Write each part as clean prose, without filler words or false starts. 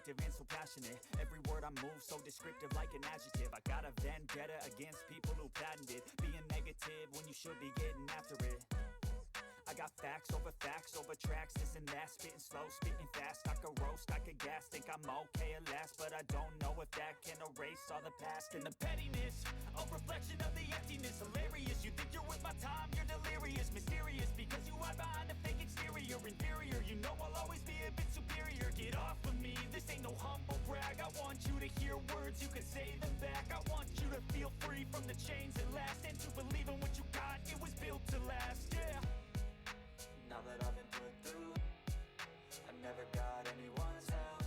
vindictive and so passionate. Every word I move so descriptive like an adjective. I got a vendetta against people who patented being negative when you should be getting after it. I got facts over tracks, this and that. Spitting slow, spitting fast. I could roast, I could gas. Think I'm okay at last, but I don't know if that can erase all the past. And the pettiness, a reflection of the emptiness. Hilarious, you think you're worth my time, you're delirious. Mysterious, because you hide behind a fake exterior. Inferior, you know I'll always be a bit superior. Get off of me, this ain't no humble brag. I want you to hear words, you can say them back. I want you to feel free from the chains that last, and to believe in what you got, it was built to last, yeah. Now that I've been put through, I never got anyone's help.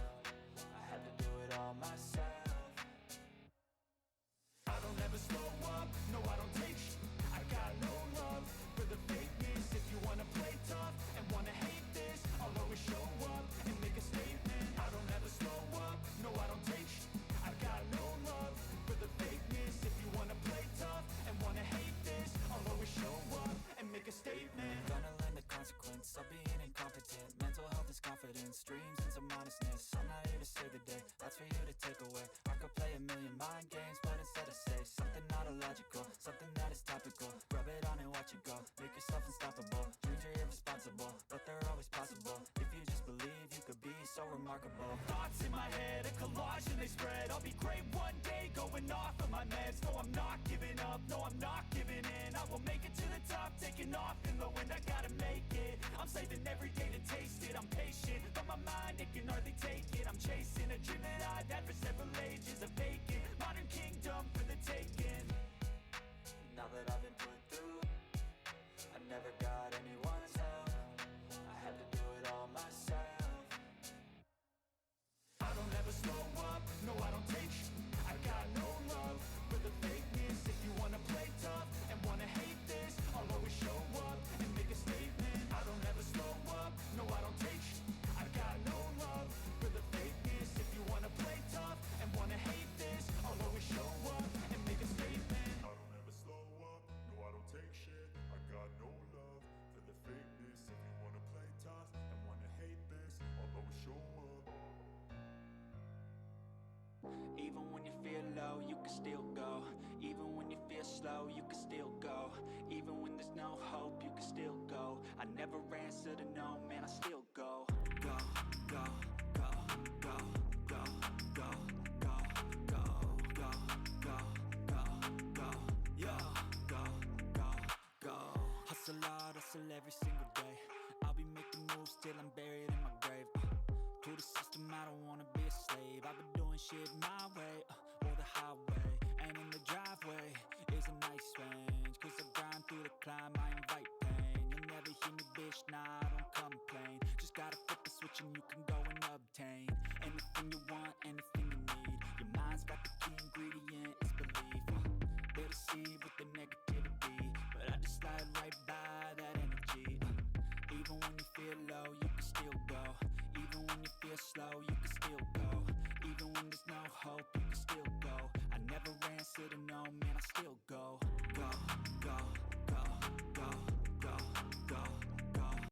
I had to do it all myself. I don't ever slow up, no I don't take sh**. I got no love for the fakeness. If you wanna play tough and wanna hate this, I'll always show up and make a statement. I don't ever slow up, no I don't take sh**. I got no love for the fakeness. If you wanna play tough and wanna hate this, I'll always show up and make a statement. Gonna learn the consequence of being incompetent. Mental health is confidence, dreams and some honestness. I'm not here to save the day, that's for you to take away. I could play a million mind games, but instead I say something not illogical, something that is topical. Rub it on and watch it go, make yourself unstoppable. Dreams are irresponsible, but they're always possible. If you just believe, you could be so remarkable. Thoughts in my head, a collage and they spread. I'll be great one day, going off of my meds. No, I'm not giving up, no, I'm not giving in. I will make it to the top, taking off in the wind. I gotta make it, I'm saving every day to taste it. I'm patient, but my mind, it can hardly take it. I'm chasing a dream that I've had for several ages. A vacant, modern kingdom for the taking. Now that I've been put through, I never got anyone's help. I had to do it all myself. I don't ever slow up, no I don't take sh**. I got no love for the fakeness. If you wanna play tough and wanna hate this, I'll always show up and make a statement. I don't ever slow up, no I don't take sh**. I got no love for the fakeness. If you wanna play tough and wanna hate this, I'll always show up and make a statement. I don't ever slow up, no I don't take shit. I got no love for the fakeness. If you wanna play tough and wanna hate this, I'll always show up. Even when you feel low, you can still go. Even when you feel slow, you can still go. Even when there's no hope, you can still go. I never answer to no, man, I still go. Go, go, go, go, go, go, go, go, go, go, go, go, yo, go, go, go. Hustle hard, hustle every single day. I'll be making moves till I'm buried in my grave. To the system, I don't wanna be a slave. I've been doing shit my way, or the highway. And in the driveway is a nice range. Cause I grind through the climb, I invite pain. You'll never hear me, bitch, nah, I don't complain. Just gotta flip the switch and you can go and obtain anything you want, anything you need. Your mind's got the key ingredient, it's belief. They deceive with the negativity, but I just slide right by that energy. Even when you feel low, you can still go. Even when you feel slow, you can still go. Even when there's no hope,